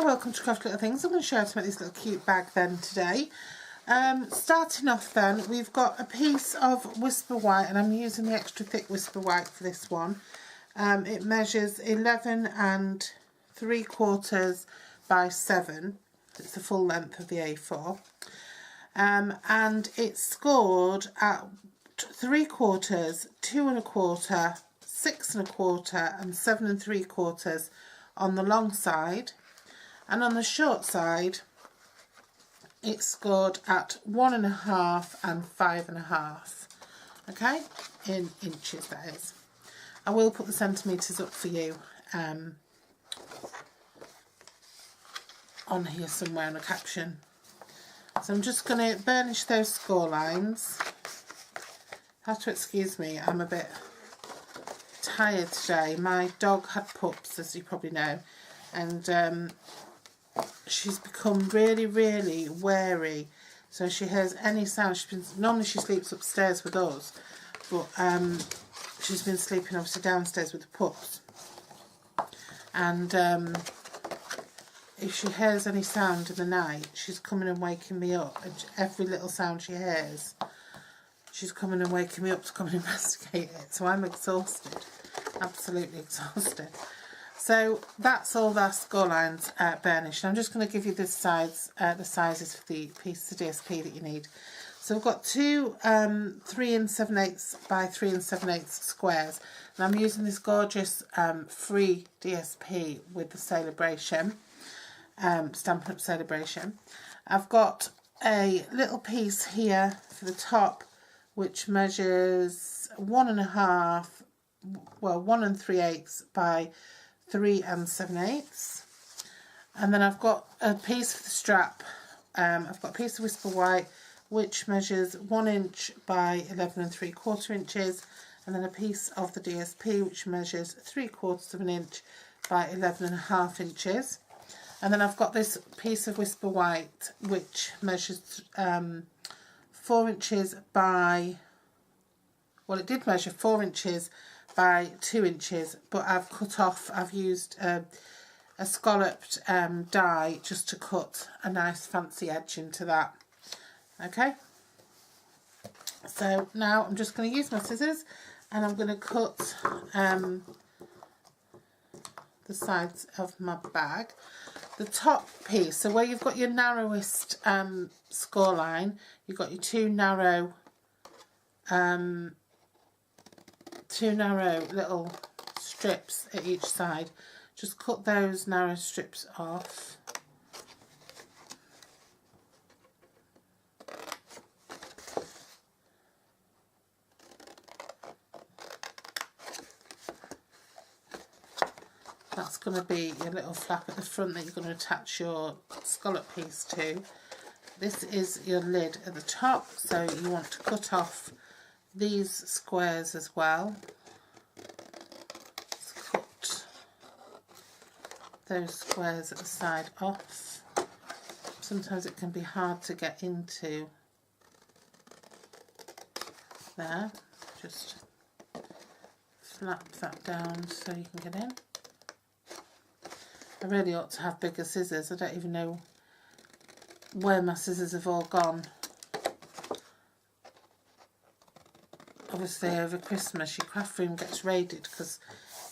Hi, welcome to Craft Little Things. I'm going to show you how to make this little cute bag then today. Starting off then, we've got a piece of Whisper White, and I'm using the extra thick Whisper White for this one. It measures 11 3/4 by 7. It's the full length of the A4. And it's scored at 3/4, 2 1/4, 6 1/4 and 7 3/4 on the long side, and on the short side it's scored at 1 1/2 and 5 1/2, okay, in inches that is. I will put the centimetres up for you on here somewhere in a caption. So I'm just going to burnish those score lines. Have to excuse me, I'm a bit tired today. My dog had pups, as you probably know, and she's become really wary. So she hears any sound. Normally she sleeps upstairs with us, but she's been sleeping obviously downstairs with the pups. And if she hears any sound in the night, she's coming and waking me up. And every little sound she hears, she's coming and waking me up to come and investigate it. So I'm exhausted, absolutely exhausted. So that's all our score lines burnished. I'm just going to give you the sizes for the pieces of DSP that you need. So we've got two 3 7/8 by 3 7/8 squares, and I'm using this gorgeous free DSP with the Saleabration, Stampin Up Saleabration. I've got a little piece here for the top, which measures 1 1/2, well 1 3/8 by 3 7/8, and then I've got a piece for the strap. I've got a piece of Whisper White which measures 1 inch by 11 3/4 inches, and then a piece of the DSP which measures 3/4 of an inch by 11 1/2 inches. And then I've got this piece of Whisper White which measures 4 inches by, well, it did measure 4 inches by 2 inches, but I've used a scalloped die just to cut a nice fancy edge into that. Okay, so now I'm just going to use my scissors and I'm going to cut the sides of my bag. The top piece, so where you've got your narrowest score line, you've got your two narrow little strips at each side. Just cut those narrow strips off. That's going to be your little flap at the front that you're going to attach your scallop piece to. This is your lid at the top, so you want to cut off these squares as well. Let's cut those squares at the side off. Sometimes it can be hard to get into there. Just flap that down so you can get in. I really ought to have bigger scissors. I don't even know where my scissors have all gone. Obviously over Christmas your craft room gets raided because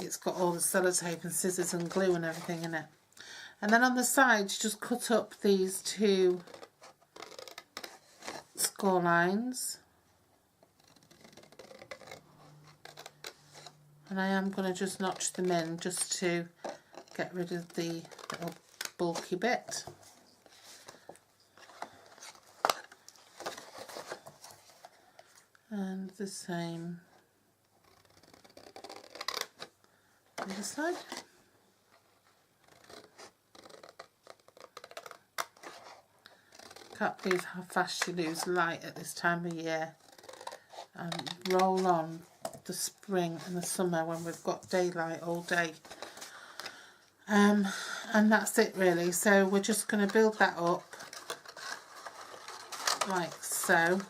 it's got all the sellotape and scissors and glue and everything in it. And then on the sides just cut up these two score lines. And I am going to just notch them in just to get rid of the little bulky bit. And the same on the side. Can't believe how fast you lose light at this time of year, and roll on the spring and the summer when we've got daylight all day. And that's it really. So we're just going to build that up like so.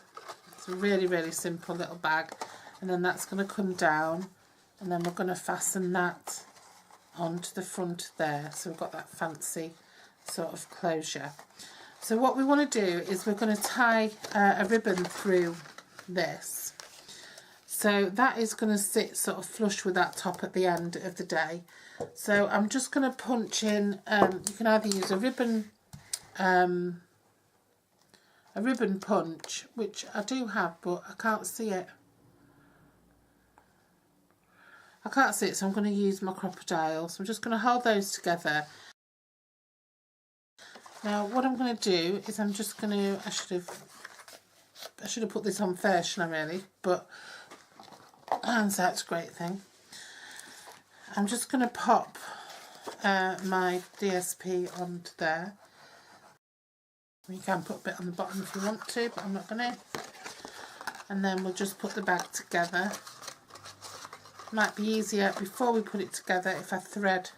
It's a really simple little bag, and then that's going to come down, and then we're going to fasten that onto the front there. So we've got that fancy sort of closure. So what we want to do is we're going to tie a ribbon through this. So that is going to sit sort of flush with that top at the end of the day. So I'm just going to punch in, you can either use a ribbon punch, which I do have, but I can't see it. I can't see it, so I'm going to use my crocodile. So I'm just going to hold those together. Now what I'm going to do is I'm just going to, I should have put this on first, shouldn't I really? But hands out's a great thing. I'm just going to pop my DSP onto there. You can put a bit on the bottom if you want to, but I'm not going to. And then we'll just put the bag together. Might be easier before we put it together if I thread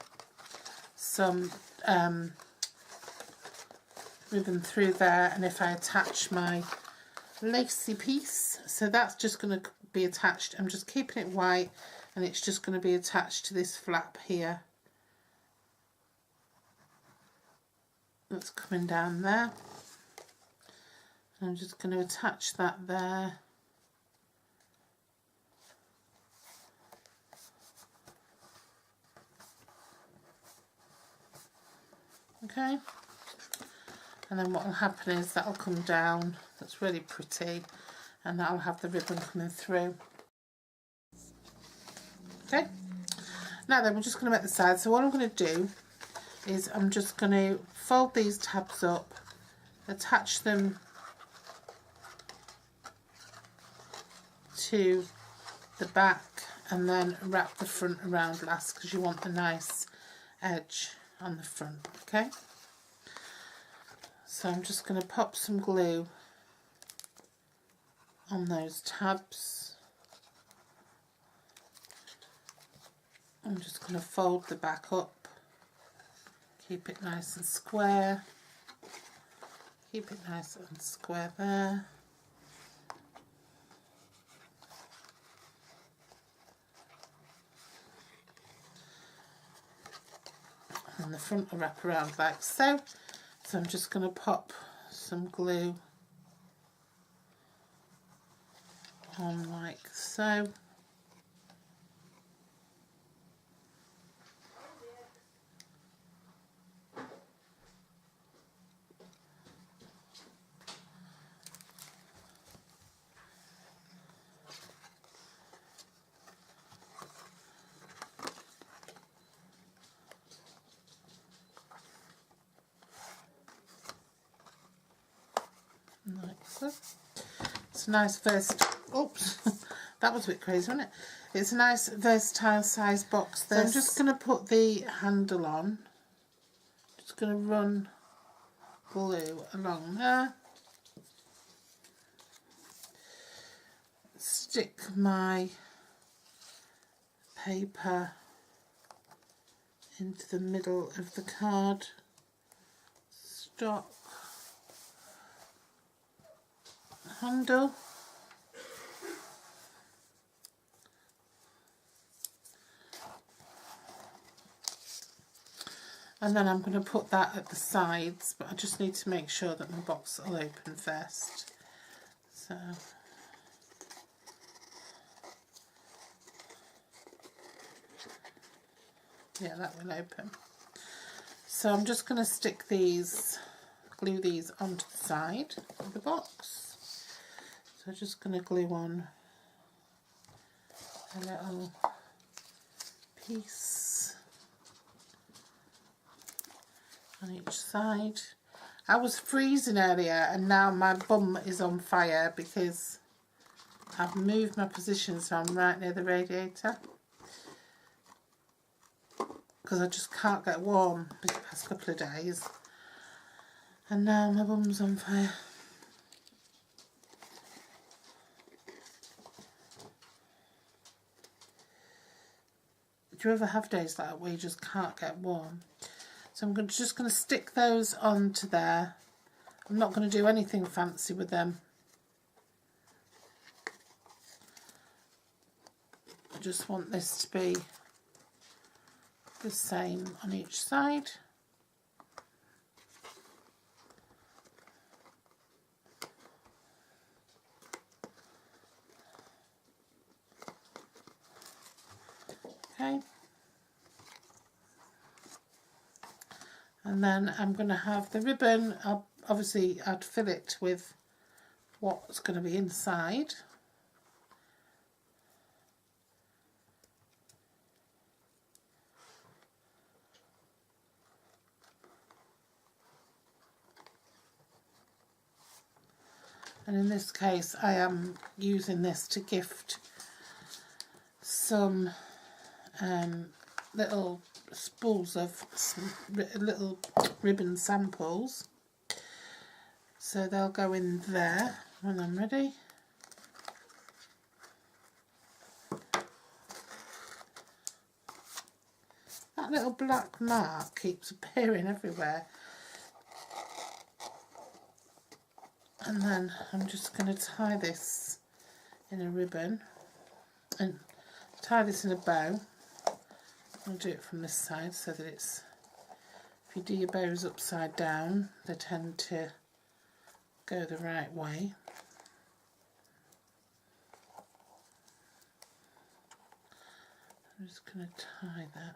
some ribbon through there, and if I attach my lacy piece. So that's just going to be attached. I'm just keeping it white, and it's just going to be attached to this flap here that's coming down there. I'm just going to attach that there. Okay, and then what will happen is that will come down, that's really pretty, and that'll have the ribbon coming through. Okay, now then we're just going to make the sides. So what I'm going to do is I'm just going to fold these tabs up, attach them to the back, and then wrap the front around last, because you want the nice edge on the front. Okay, so I'm just going to pop some glue on those tabs. I'm just going to fold the back up, keep it nice and square, keep it nice and square there. And the front will wrap around like so. So I'm just going to pop some glue on like so. Like so. It's a nice oops, that was a bit crazy, wasn't it? It's a nice versatile size box there. So I'm just going to put the handle on. Just going to run glue along there. Stick my paper into the middle of the card stock handle, and then I'm going to put that at the sides, but I just need to make sure that my box will open first. So yeah, that will open. So I'm just going to stick these, glue these onto the side of the box. So I'm just going to glue on a little piece on each side. I was freezing earlier, and now my bum is on fire because I've moved my position so I'm right near the radiator, because I just can't get warm these past couple of days, and now my bum's on fire. Do you ever have days like that where you just can't get warm? So I'm just going to stick those onto there. I'm not going to do anything fancy with them. I just want this to be the same on each side. Okay. And then I'm going to have the ribbon, obviously I'd fill it with what's going to be inside. And in this case I am using this to gift some little spools of little ribbon samples. So they'll go in there when I'm ready. That little black mark keeps appearing everywhere. And then I'm just going to tie this in a ribbon and tie this in a bow. I'll do it from this side so that it's, if you do your bows upside down, they tend to go the right way. I'm just going to tie that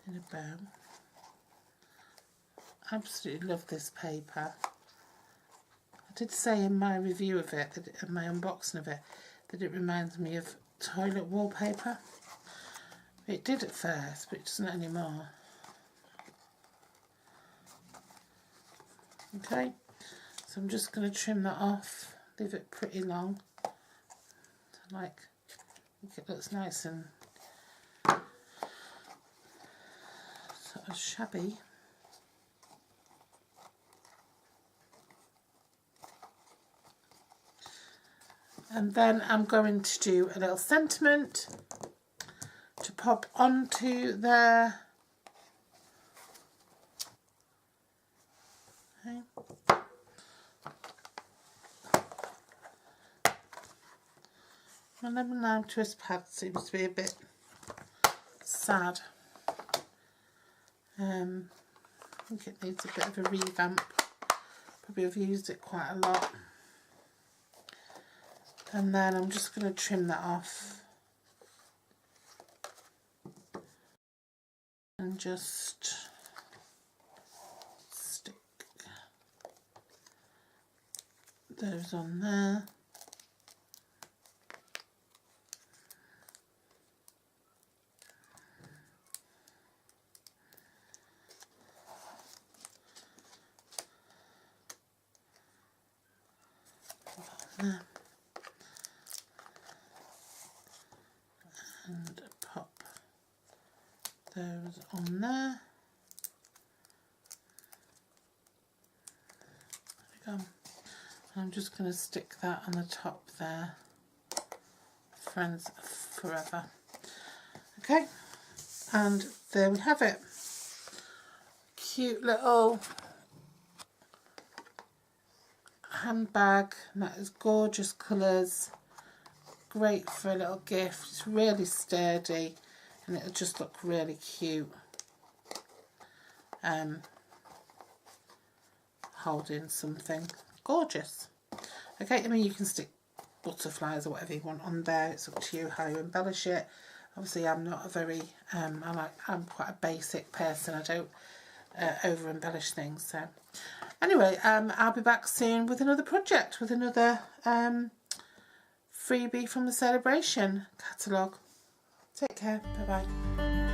in a bow. Absolutely love this paper. I did say in my review of it, in my unboxing of it, that it reminds me of toilet wallpaper. It did at first, but it doesn't anymore. Okay, so I'm just going to trim that off, leave it pretty long, so like it looks nice and sort of shabby. And then I'm going to do a little sentiment to pop onto there. Okay. My lemon lime twist pad seems to be a bit sad. I think it needs a bit of a revamp. Probably have used it quite a lot. And then I'm just going to trim that off and just stick those on there. There. And pop those on there. There we go. I'm just going to stick that on the top there. Friends forever. Okay, and there we have it. Cute little handbag, and that is gorgeous colours. Great for a little gift. It's really sturdy and it'll just look really cute holding something gorgeous. Okay, I mean you can stick butterflies or whatever you want on there. It's up to you how you embellish it. Obviously I'm not a very I'm quite a basic person. I don't over embellish things. So anyway, I'll be back soon with another project, with another freebie from the Saleabration catalogue. Take care. Bye bye.